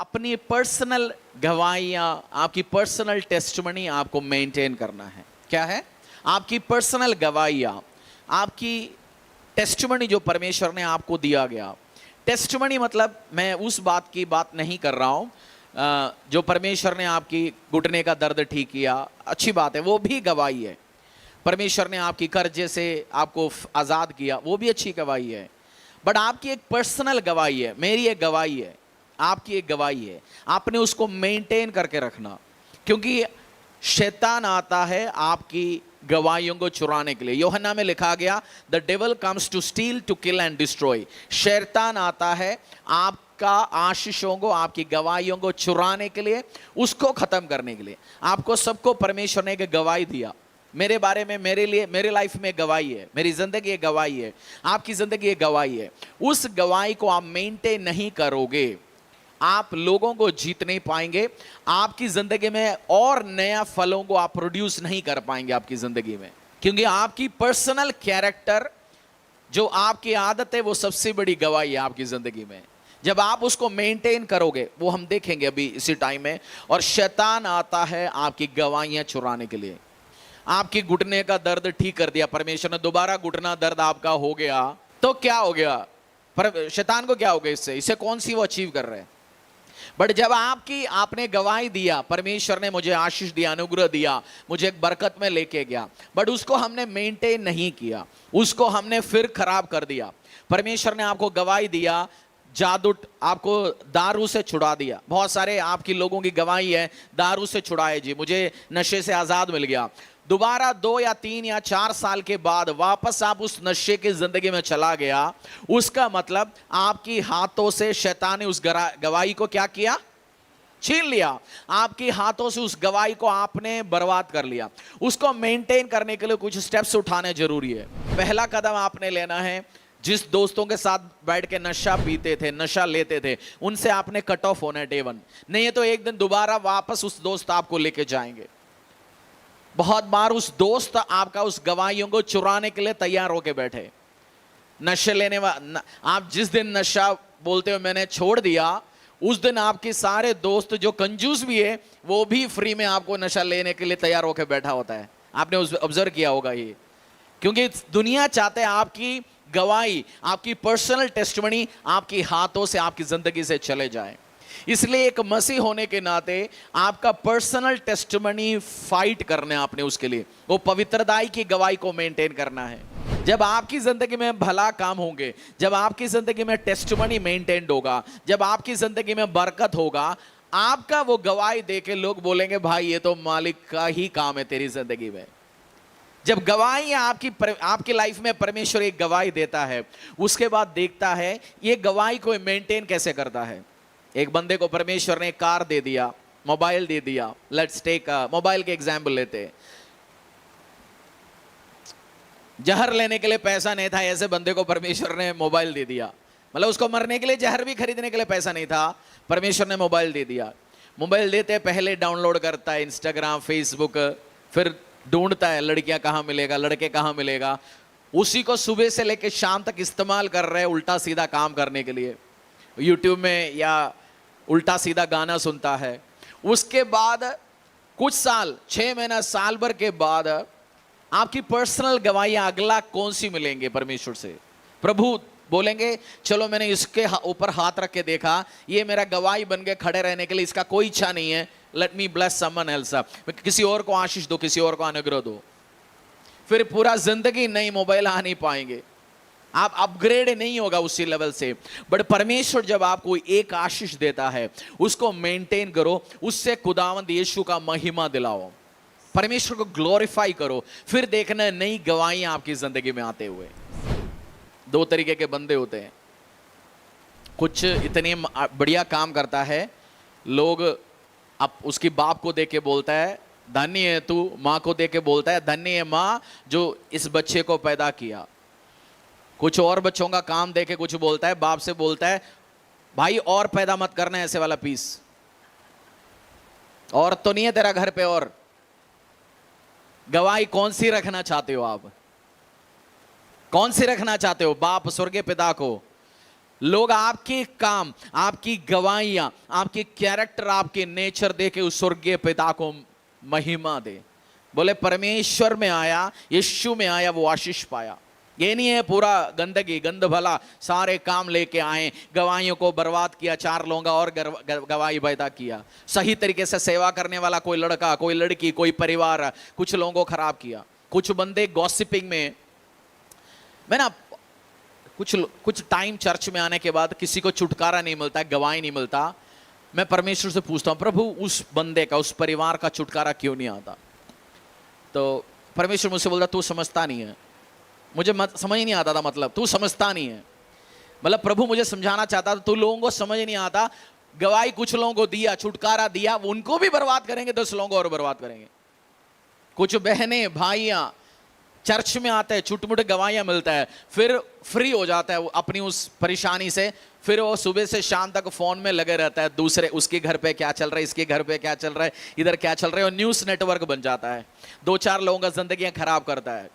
अपनी पर्सनल गवाहियां, आपकी personal testimony आपको मेंटेन करना है। क्या है? आपकी पर्सनल गवाहियां, आपकी टेस्टिमनी जो परमेश्वर ने आपको दिया गया। टेस्टिमनी मतलब मैं उस बात की बात नहीं कर रहा हूं जो परमेश्वर ने आपकी घुटने का दर्द ठीक किया, अच्छी बात है, वो भी गवाही है। परमेश्वर ने आपकी कर्जे से आपको आजाद किया, वो भी अच्छी गवाही है। बट आपकी एक पर्सनल गवाही है, मेरी एक गवाही है, आपकी एक गवाही है। आपने उसको मेंटेन करके रखना, क्योंकि शैतान आता है आपकी गवाहियों को चुराने के लिए। यूहन्ना में लिखा गया, the devil comes to steal, to kill and destroy. शैतान आता है आपका आशीषों को, आपकी गवाहियों को चुराने के लिए, उसको खत्म करने के लिए। आपको सबको परमेश्वर ने एक गवाही दिया, मेरे बारे में, मेरे लिए, मेरे लाइफ में गवाही है, मेरी जिंदगी एक गवाही है, आपकी जिंदगी एक गवाही है। उस गवाही को आप मेंटेन नहीं करोगे, आप लोगों को जीत नहीं पाएंगे, आपकी जिंदगी में और नया फलों को आप प्रोड्यूस नहीं कर पाएंगे आपकी जिंदगी में। क्योंकि आपकी पर्सनल कैरेक्टर, जो आपकी आदत है, वो सबसे बड़ी गवाही है आपकी जिंदगी में। जब आप उसको मेंटेन करोगे, वो हम देखेंगे अभी इसी टाइम में। और शैतान आता है आपकी गवाहियां चुराने के लिए। आपकी घुटने का दर्द ठीक कर दिया परमेश्वर ने, दोबारा घुटना दर्द आपका हो गया, तो क्या हो गया? पर शैतान को क्या हो गया इससे कौन सी वो अचीव कर रहे हैं? बट जब आपने गवाही दिया, परमेश्वर ने मुझे आशीष दिया, अनुग्रह दिया, मुझे एक बरकत में लेके गया, बट उसको हमने मेंटेन नहीं किया, उसको हमने फिर खराब कर दिया। परमेश्वर ने आपको गवाही दिया, जादू, आपको दारू से छुड़ा दिया। बहुत सारे आपकी लोगों की गवाही है, दारू से छुड़ाए जी, मुझे नशे से आजाद मिल गया। दोबारा 2 या 3 या 4 साल के बाद वापस आप उस नशे की जिंदगी में चला गया, उसका मतलब आपकी हाथों से शैतान ने उस गवाही को क्या किया? छीन लिया। आपकी हाथों से उस गवाही को आपने बर्बाद कर लिया। उसको मेंटेन करने के लिए कुछ स्टेप्स उठाने जरूरी है। पहला कदम आपने लेना है, जिस दोस्तों के साथ बैठ के नशा पीते थे, नशा लेते थे, उनसे आपने कट ऑफ होना है डे 1। नहीं है तो एक दिन दोबारा वापस उस दोस्त आपको लेके जाएंगे। बहुत बार उस दोस्त आपका उस गवाहियों को चुराने के लिए तैयार होके बैठे। नशे लेने आप जिस दिन नशा बोलते हो मैंने छोड़ दिया, उस दिन आपके सारे दोस्त जो कंजूस भी है, वो भी फ्री में आपको नशा लेने के लिए तैयार होके बैठा होता है। आपने ऑब्जर्व किया होगा ये, क्योंकि दुनिया चाहते हैं आपकी गवाही, आपकी पर्सनल टेस्टिमनी आपकी हाथों से, आपकी जिंदगी से चले जाए। इसलिए एक मसीह होने के नाते आपका पर्सनल टेस्टिमनी फाइट करना है आपने, उसके लिए वो पवित्रताई की गवाही को मेंटेन करना है। जब आपकी जिंदगी में भला काम होंगे, जब आपकी जिंदगी में टेस्टिमनी मेंटेन्ड होगा, जब आपकी जिंदगी में बरकत होगा, आपका वो गवाही देके लोग बोलेंगे भाई ये तो मालिक का ही काम है तेरी जिंदगी में। जब गवाही आपकी लाइफ में परमेश्वर एक गवाही देता है, उसके बाद देखता है ये गवाही को मेंटेन कैसे करता है। एक बंदे को परमेश्वर ने कार दे दिया, मोबाइल दे दिया। लेट्स टेक मोबाइल के एग्जाम्पल लेते हैं। जहर लेने के लिए पैसा नहीं था, ऐसे बंदे को परमेश्वर ने मोबाइल दे दिया। मतलब उसको मरने के लिए जहर भी खरीदने के लिए पैसा नहीं था, परमेश्वर ने मोबाइल दे दिया। मोबाइल देते पहले डाउनलोड करता है इंस्टाग्राम, फेसबुक, फिर ढूंढता है लड़कियां कहां मिलेगा, लड़के कहां मिलेगा। उसी को सुबह से लेकर शाम तक इस्तेमाल कर रहे हैं उल्टा सीधा काम करने के लिए। यूट्यूब में या उल्टा सीधा गाना सुनता है। उसके बाद कुछ साल, 6 महीना, साल भर के बाद आपकी पर्सनल गवाहियां अगला कौन सी मिलेंगे परमेश्वर से? प्रभु बोलेंगे चलो मैंने इसके ऊपर हाथ रख के देखा, ये मेरा गवाही बन के खड़े रहने के लिए इसका कोई इच्छा नहीं है, let me bless someone else, किसी और को आशीष दो, किसी और को अनुग्रह दो। फिर पूरा जिंदगी नई मोबाइल आ नहीं पाएंगे, आप अपग्रेड नहीं होगा उसी लेवल से। बट परमेश्वर जब आपको एक आशीष देता है, उसको मेंटेन करो, उससे खुदावंद यीशु का महिमा दिलाओ, परमेश्वर को ग्लोरीफाई करो, फिर देखना नई गवाहियां आपकी जिंदगी में आते हुए। 2 तरीके के बंदे होते हैं। कुछ इतने बढ़िया काम करता है, लोग अब उसकी बाप को देख के बोलता है धन्य है तू, माँ को देख के बोलता है धन्य है माँ जो इस बच्चे को पैदा किया। कुछ और बच्चों का काम देके कुछ बोलता है, बाप से बोलता है भाई और पैदा मत करना ऐसे वाला पीस, और तो नहीं है तेरा घर पे। और गवाही कौन सी रखना चाहते हो आप? कौन सी रखना चाहते हो? बाप स्वर्गीय पिता को, लोग आपके काम, आपकी गवाहियां, आपकी कैरेक्टर, आपके नेचर दे के उस स्वर्गीय पिता को महिमा दे। बोले परमेश्वर में आया, यीशु में आया, वो आशीष पाया। ये नहीं है पूरा गंदगी गंद भला सारे काम लेके आए, गवाहियों को बर्बाद किया, 4 लोगों का और गवाही पैदा किया। सही तरीके से सेवा करने वाला कोई लड़का, कोई लड़की, कोई परिवार, कुछ लोगों को खराब किया। कुछ बंदे गॉसिपिंग में, मैं ना कुछ टाइम चर्च में आने के बाद किसी को छुटकारा नहीं मिलता, गवाही नहीं मिलता, मैं परमेश्वर से पूछता हूं, प्रभु उस बंदे का, उस परिवार का छुटकारा क्यों नहीं आता? तो परमेश्वर मुझसे बोलता तू समझता नहीं है। मुझे समझ नहीं आता था, मतलब तू समझता नहीं है। मतलब प्रभु मुझे समझाना चाहता था, तू लोगों को समझ नहीं आता। गवाही कुछ लोगों को दिया, छुटकारा दिया, उनको भी बर्बाद करेंगे, 10 लोगों को और बर्बाद करेंगे। कुछ बहनें भाइयां चर्च में आते हैं, छुटमुट गवाहियां मिलता है, फिर फ्री हो जाता है अपनी उस परेशानी से, फिर वो सुबह से शाम तक फोन में लगे रहता है, दूसरे उसके घर पे क्या चल रहा है, इसके घर पे क्या चल रहा है, इधर क्या चल रहा है, और न्यूज़ नेटवर्क बन जाता है, 2-4 लोगों का जिंदगियां खराब करता है।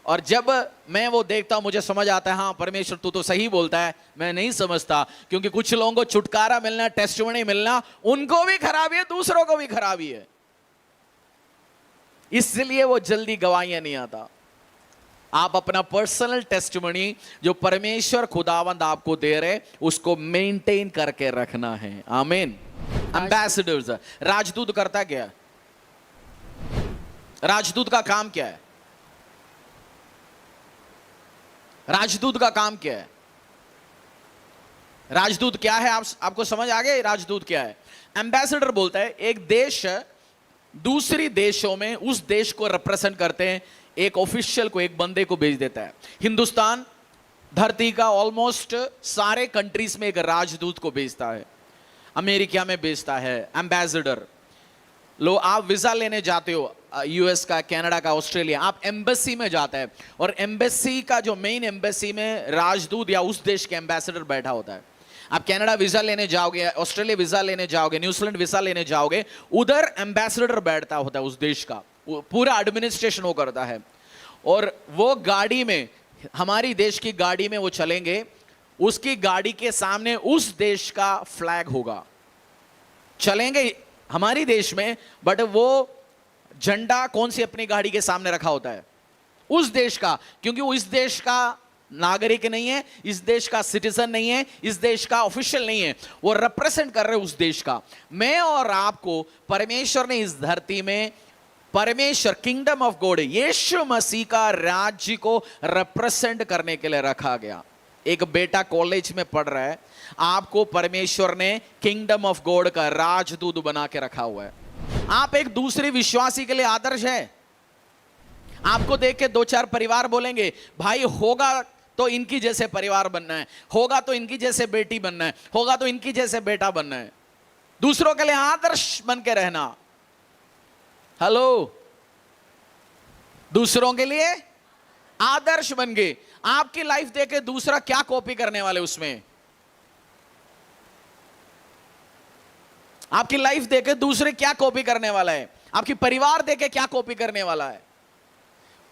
और जब मैं वो देखता हूं, मुझे समझ आता है, हाँ परमेश्वर तू तो सही बोलता है, मैं नहीं समझता, क्योंकि कुछ लोगों को छुटकारा मिलना, टेस्टिमनी मिलना, उनको भी खराबी है, दूसरों को भी खराबी है, इसलिए वो जल्दी गवाहियां नहीं आता। आप अपना पर्सनल टेस्टिमनी जो परमेश्वर खुदावंद आपको दे रहे, उसको मेंटेन करके रखना है। आमीन। एम्बेसडर्स, राजदूत करता क्या है? राजदूत का काम क्या है? राजदूत का काम क्या है? राजदूत क्या है? आपको समझ आ गया राजदूत क्या है? एम्बेसडर बोलता है एक देश दूसरी देशों में उस देश को रिप्रेजेंट करते हैं, एक ऑफिशियल को, एक बंदे को भेज देता है। हिंदुस्तान धरती का ऑलमोस्ट सारे कंट्रीज में एक राजदूत को भेजता है। अमेरिका में भेजता है एम्बेसडर। लो आप वीजा लेने जाते हो, यूएस का, कनाडा का, ऑस्ट्रेलिया, आप एम्बेसी में जाता है, और एम्बेसी का जो मेन एम्बेसी में राजदूत या उस देश के एम्बेसडर बैठा होता है। आप कनाडा वीजा लेने जाओगे, ऑस्ट्रेलिया वीजा लेने जाओगे, न्यूजीलैंड वीजा लेने जाओगे, उधर एम्बेसडर बैठता होता है उस देश का, पूरा एडमिनिस्ट्रेशन वो करता है। और वो गाड़ी में, हमारी देश की गाड़ी में वो चलेंगे, उसकी गाड़ी के सामने उस देश का फ्लैग होगा। चलेंगे हमारी देश में, बट वो झंडा कौन सी अपनी गाड़ी के सामने रखा होता है? उस देश का, क्योंकि वो इस देश का नागरिक नहीं है, इस देश का सिटीजन नहीं है, इस देश का ऑफिशियल नहीं है, वो रिप्रेजेंट कर रहे उस देश का। मैं और आपको परमेश्वर ने इस धरती में, परमेश्वर किंगडम ऑफ गॉड, यीशु मसीह का राज्य को रिप्रेजेंट करने के लिए रखा गया। एक बेटा कॉलेज में पढ़ रहा है, आपको परमेश्वर ने किंगडम ऑफ गॉड का राजदूत बना के रखा हुआ है। आप एक दूसरे विश्वासी के लिए आदर्श है। आपको देख के 2-4 परिवार बोलेंगे भाई होगा तो इनकी जैसे परिवार बनना है, होगा तो इनकी जैसे बेटी बनना है, होगा तो इनकी जैसे बेटा बनना है। दूसरों के लिए आदर्श बन के रहना। हेलो, दूसरों के लिए आदर्श बन गए। आपकी लाइफ देखे दूसरा क्या कॉपी करने वाले उसमें? आपकी लाइफ देखे दूसरे क्या कॉपी करने वाला है? आपकी परिवार देखे क्या कॉपी करने वाला है?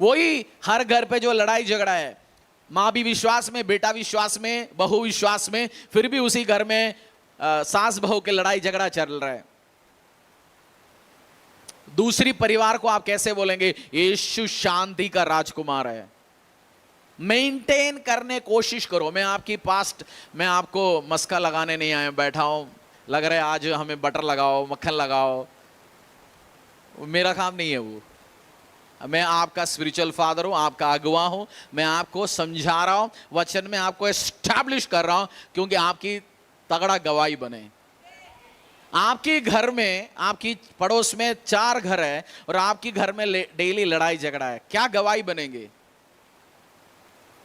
वही हर घर पे जो लड़ाई झगड़ा है, मां भी विश्वास में, बेटा विश्वास में, बहू विश्वास में, फिर भी उसी घर में सास बहू के लड़ाई झगड़ा चल रहा है। दूसरी परिवार को आप कैसे बोलेंगे यीशु शांति का राजकुमार है? मेंटेन करने कोशिश करो। मैं आपको मस्का लगाने नहीं आया, बैठा हूं, लग रहा है आज हमें बटर लगाओ, मक्खन लगाओ, मेरा काम नहीं है वो। मैं आपका स्पिरिचुअल फादर हूं, आपका अगुवा हूं, मैं आपको समझा रहा हूं, वचन में आपको एस्टैब्लिश कर रहा हूं, क्योंकि आपकी तगड़ा गवाही बने। आपके घर में, आपकी पड़ोस में 4 घर है और आपकी घर में डेली लड़ाई झगड़ा है, क्या गवाही बनेंगे?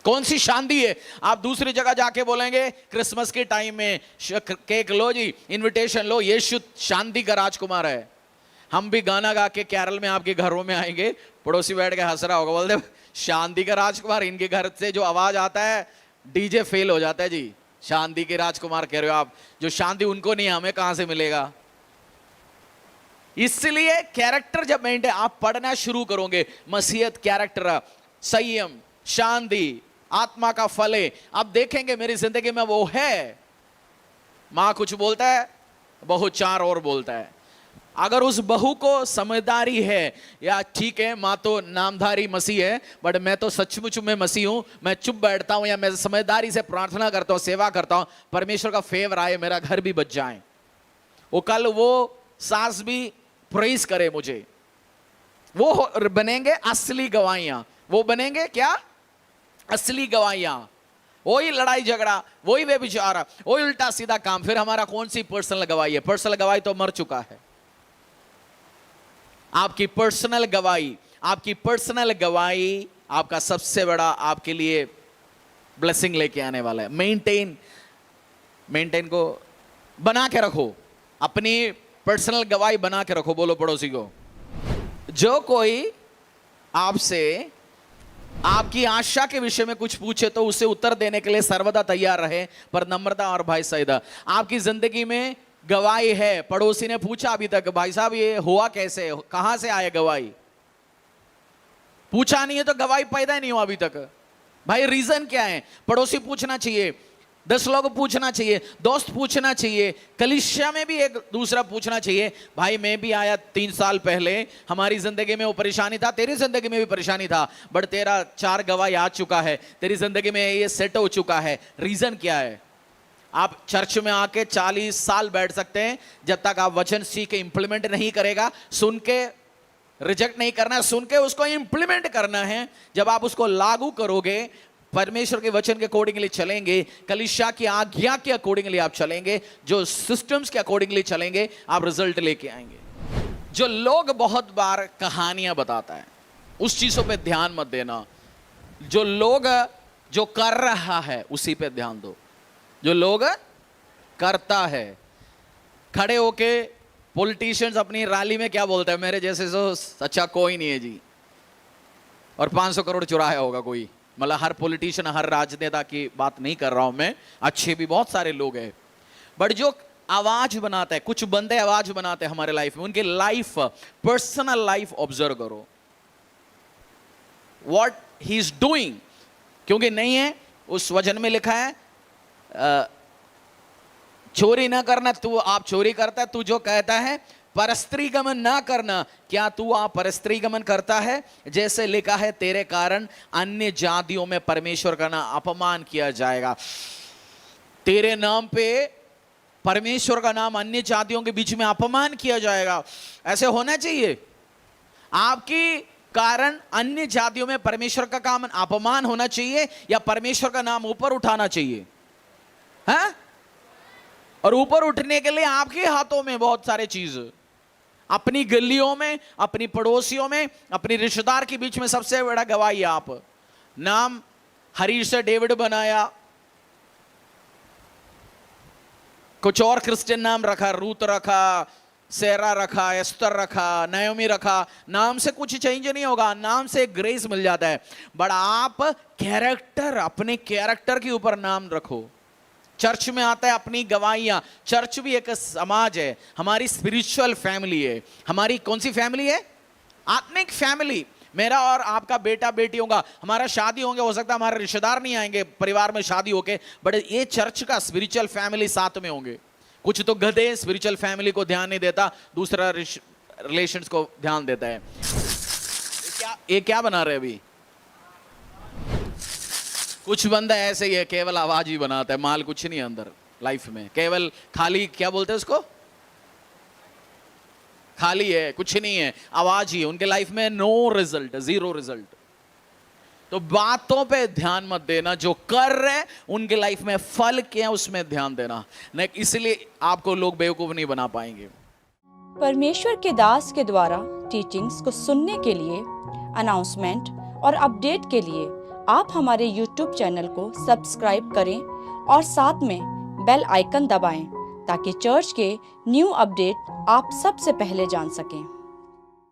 कौन सी शांति है? आप दूसरी जगह जाके बोलेंगे क्रिसमस के टाइम में केक लो जी, इनविटेशन लो, यीशु शांति का राजकुमार है। हम भी गाना गा के कैरल में आपके घरों में आएंगे, पड़ोसी बैठ के हंस रहा होगा, बोलते शांति का राजकुमार। इनके घर से जो आवाज आता है डीजे फेल हो जाता है जी। शांति के राजकुमार कह रहे हो आप, जो शांति उनको नहीं है, हमें कहां से मिलेगा? इसलिए कैरेक्टर जब मेंटेन आप पढ़ना शुरू करोगे, मसीहत कैरेक्टर, संयम, शांति, आत्मा का फल है। अब देखेंगे मेरी जिंदगी में वो है। मां कुछ बोलता है, बहू चार और बोलता है। अगर उस बहू को समझदारी है, या ठीक है मां तो नामधारी मसीह है, बट मैं तो सचमुच में मसीह हूं, मैं चुप बैठता हूं या मैं समझदारी से प्रार्थना करता हूं, सेवा करता हूं, परमेश्वर का फेवर आए, मेरा घर भी बच जाए, वो कल वो सास भी प्रेज करे मुझे, वो बनेंगे असली गवाहियां। वो बनेंगे क्या? असली गवाहियां। वही लड़ाई झगड़ा, वही व्यभिचार, वही उल्टा सीधा काम, फिर हमारा कौन सी पर्सनल गवाही है? पर्सनल गवाही तो मर चुका है। आपकी पर्सनल गवाही, आपकी पर्सनल गवाही आपका सबसे बड़ा आपके लिए ब्लेसिंग लेके आने वाला है। मेंटेन को बना के रखो, अपनी पर्सनल गवाही बना के रखो। बोलो पड़ोसी को, जो कोई आपसे आपकी आशा के विषय में कुछ पूछे तो उसे उत्तर देने के लिए सर्वदा तैयार रहे, पर नम्रता और भाई सहिता। आपकी जिंदगी में गवाही है। पड़ोसी ने पूछा अभी तक, भाई साहब ये हुआ कैसे, कहां से आए गवाही? पूछा नहीं है तो गवाही पैदा ही नहीं हुआ अभी तक। भाई रीजन क्या है? पड़ोसी पूछना चाहिए, 10 लोग पूछना चाहिए, दोस्त पूछना चाहिए, कलीसिया में भी एक दूसरा पूछना चाहिए। भाई मैं भी आया 3 साल पहले, हमारी जिंदगी में वो परेशानी था, तेरी जिंदगी में भी परेशानी था, बट तेरा 4 गवाही आ चुका है, तेरी जिंदगी में ये सेट हो चुका है। रीजन क्या है? आप चर्च में आके 40 साल बैठ सकते हैं, जब तक आप वचन सीख के इंप्लीमेंट नहीं करेगा। सुन के रिजेक्ट नहीं करना है, सुन के उसको इंप्लीमेंट करना है। जब आप उसको लागू करोगे, परमेश्वर के वचन के अकॉर्डिंगली चलेंगे, कलीसिया की आज्ञा के अकॉर्डिंगली आप चलेंगे, जो सिस्टम्स के अकॉर्डिंगली चलेंगे, आप रिजल्ट लेके आएंगे। जो लोग बहुत बार कहानियां बताता है, उस चीजों पे ध्यान मत देना। जो लोग जो कर रहा है उसी पे ध्यान दो। जो लोग करता है, खड़े होके पॉलिटिशियंस अपनी रैली में क्या बोलते हैं, मेरे जैसे तो अच्छा कोई नहीं है जी, और 500 करोड़ चुराया होगा कोई। मतलब हर पॉलिटिशियन, हर राजनेता की बात नहीं कर रहा हूं मैं, अच्छे भी बहुत सारे लोग हैं, बट जो आवाज बनाता है, कुछ बंदे आवाज बनाते हैं हमारे लाइफ में, उनकी लाइफ, पर्सनल लाइफ ऑब्जर्व करो, व्हाट ही इज डूइंग। क्योंकि नहीं है उस वचन में लिखा है चोरी ना करना, तू आप चोरी करता है, तू जो कहता है परस्त्री गमन ना करना, क्या तू आप परस्त्री गमन करता है? जैसे लिखा है तेरे कारण अन्य जातियों में परमेश्वर का नाम अपमान किया जाएगा। तेरे नाम पे परमेश्वर का नाम अन्य जातियों के बीच में अपमान किया जाएगा। ऐसे होना चाहिए? आपकी कारण अन्य जातियों में परमेश्वर का काम अपमान होना चाहिए, या परमेश्वर का नाम ऊपर उठाना चाहिए? हाँ? और ऊपर उठने के लिए आपके हाथों में बहुत सारे चीज, अपनी गलियों में, अपनी पड़ोसियों में, अपनी रिश्तेदार के बीच में सबसे बड़ा गवाही आप। नाम हरीश से डेविड बनाया, कुछ और क्रिश्चियन नाम रखा, रूत रखा, सेरा रखा, एस्तर रखा, नयोमी रखा। नाम से कुछ चेंज नहीं होगा, नाम से ग्रेस मिल जाता है, बट आप कैरेक्टर, अपने कैरेक्टर के ऊपर नाम रखो। चर्च में आता है अपनी गवाहियां। चर्च भी एक समाज है, हमारी स्पिरिचुअल फैमिली है। हमारी कौन सी फैमिली है? आत्मिक फैमिली। मेरा और आपका बेटा बेटी होगा, हमारा शादी होंगे, हो सकता है हमारे रिश्तेदार नहीं आएंगे परिवार में शादी होके, बट ये चर्च का स्पिरिचुअल फैमिली साथ में होंगे। कुछ तो गधे स्पिरिचुअल फैमिली को ध्यान नहीं देता, दूसरा रिलेशंस को ध्यान देता है। ये क्या बना रहे अभी? कुछ बंदा ऐसे ही है, केवल आवाज ही बनाता है, माल कुछ नहीं अंदर लाइफ में, केवल खाली, क्या बोलते हैं उसको, खाली है, कुछ नहीं है, आवाज ही है उनके लाइफ में, नो रिजल्ट, 0 रिजल्ट। तो बातों पे ध्यान मत देना, जो कर रहे उनके लाइफ में फल क्या है उसमें ध्यान देना, नहीं इसलिए आपको लोग बेवकूफ नहीं बना पाएंगे। परमेश्वर के दास के द्वारा टीचिंग्स को सुनने के लिए, अनाउंसमेंट और अपडेट के लिए आप हमारे YouTube चैनल को सब्सक्राइब करें और साथ में बेल आइकन दबाएं, ताकि चर्च के न्यू अपडेट आप सबसे पहले जान सकें।